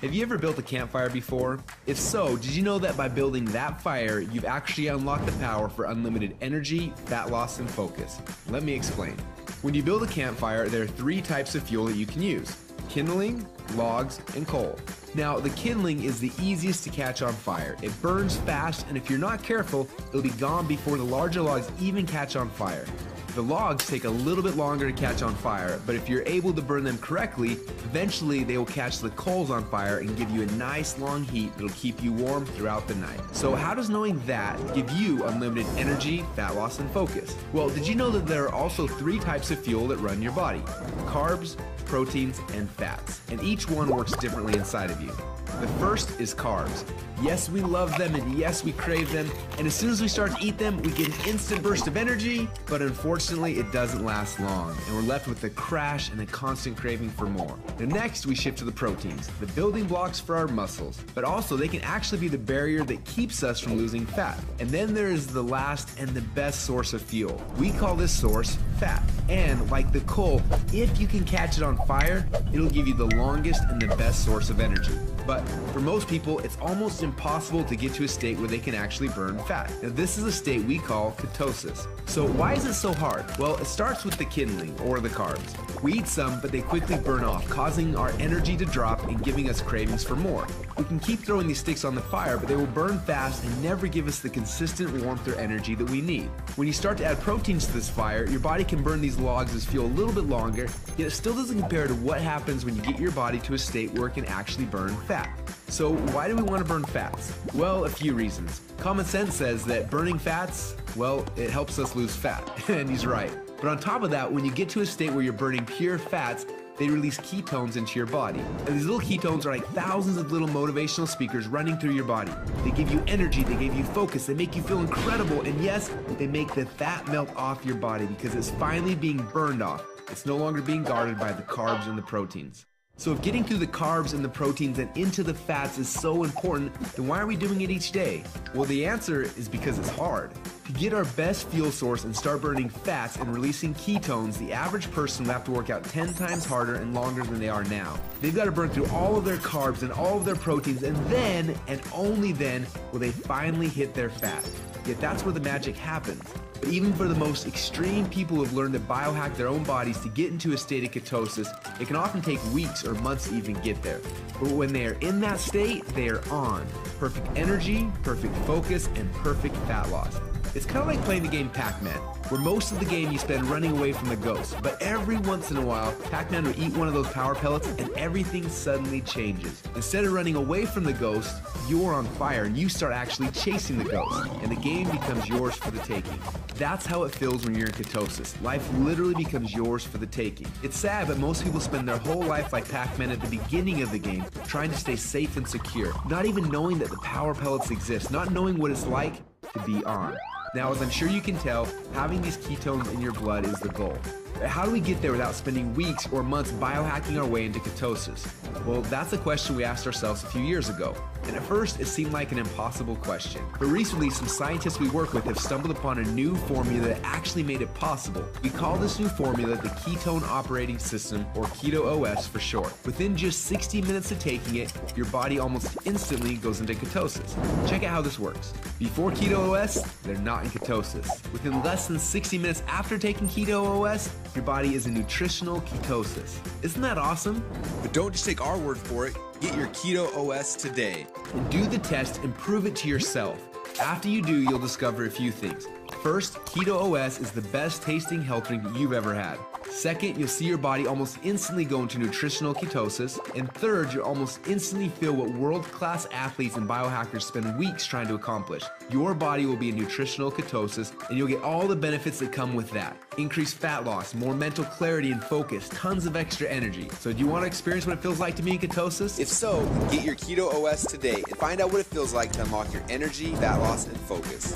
Have you ever built a campfire before? If so, did you know that by building that fire, you've actually unlocked the power for unlimited energy, fat loss, and focus? Let me explain. When you build a campfire, there are 3 types of fuel that you can use: kindling, logs, and coal. Now, the kindling is the easiest to catch on fire. It burns fast, and if you're not careful, it'll be gone before the larger logs even catch on fire. The logs take a little bit longer to catch on fire, but if you're able to burn them correctly, eventually they will catch the coals on fire and give you a nice long heat that'll keep you warm throughout the night. So how does knowing that give you unlimited energy, fat loss, and focus? Well, did you know that there are also 3 types of fuel that run your body? Carbs, proteins, and fats. And each one works differently inside of you. The first is carbs. Yes, we love them, and yes, we crave them, and as soon as we start to eat them, we get an instant burst of energy, but unfortunately, it doesn't last long, and we're left with a crash and a constant craving for more. And next, we shift to the proteins, the building blocks for our muscles, but also they can actually be the barrier that keeps us from losing fat. And then there is the last and the best source of fuel. We call this source fat. And like the coal, if you can catch it on fire, it'll give you the longest and the best source of energy. But for most people, it's almost impossible to get to a state where they can actually burn fat. Now, this is a state we call ketosis. So why is it so hard? Well, it starts with the kindling, or the carbs. We eat some, but they quickly burn off, causing our energy to drop and giving us cravings for more. We can keep throwing these sticks on the fire, but they will burn fast and never give us the consistent warmth or energy that we need. When you start to add proteins to this fire, your body can burn these logs as fuel a little bit longer, yet it still doesn't compare to what happens when you get your body to a state where it can actually burn fat. So why do we want to burn fats? Well, a few reasons. Common sense says that burning fats, well, it helps us lose fat, and he's right. But on top of that, when you get to a state where you're burning pure fats, they release ketones into your body. And these little ketones are like thousands of little motivational speakers running through your body. They give you energy, they give you focus, they make you feel incredible, and yes, they make the fat melt off your body because it's finally being burned off. It's no longer being guarded by the carbs and the proteins. So if getting through the carbs and the proteins and into the fats is so important, then why are we doing it each day? Well, the answer is because it's hard. To get our best fuel source and start burning fats and releasing ketones, the average person will have to work out 10 times harder and longer than they are now. They've got to burn through all of their carbs and all of their proteins, and then, and only then, will they finally hit their fat. Yet that's where the magic happens. But even for the most extreme people who have learned to biohack their own bodies to get into a state of ketosis, it can often take weeks or months to even get there. But when they are in that state, they are on. Perfect energy, perfect focus, and perfect fat loss. It's kind of like playing the game Pac-Man, where most of the game you spend running away from the ghost, but every once in a while, Pac-Man will eat one of those power pellets and everything suddenly changes. Instead of running away from the ghost, you're on fire and you start actually chasing the ghost, and the game becomes yours for the taking. That's how it feels when you're in ketosis. Life literally becomes yours for the taking. It's sad, but most people spend their whole life like Pac-Man at the beginning of the game, trying to stay safe and secure, not even knowing that the power pellets exist, not knowing what it's like to be on. Now, as I'm sure you can tell, having these ketones in your blood is the goal. But how do we get there without spending weeks or months biohacking our way into ketosis? Well, that's a question we asked ourselves a few years ago. And at first, it seemed like an impossible question. But recently, some scientists we work with have stumbled upon a new formula that actually made it possible. We call this new formula the Ketone Operating System, or Keto OS for short. Within just 60 minutes of taking it, your body almost instantly goes into ketosis. Check out how this works. Before Keto OS, they're not in ketosis. Within less than 60 minutes after taking Keto OS, your body is in nutritional ketosis. Isn't that awesome? But don't just take our word for it. Get your Keto OS today. And do the test and prove it to yourself. After you do, you'll discover a few things. First, Keto OS is the best tasting health drink that you've ever had. Second, you'll see your body almost instantly go into nutritional ketosis. And third, you'll almost instantly feel what world-class athletes and biohackers spend weeks trying to accomplish. Your body will be in nutritional ketosis, and you'll get all the benefits that come with that. Increased fat loss, more mental clarity and focus, tons of extra energy. So do you want to experience what it feels like to be in ketosis? If so, get your Keto OS today and find out what it feels like to unlock your energy, fat loss, and focus.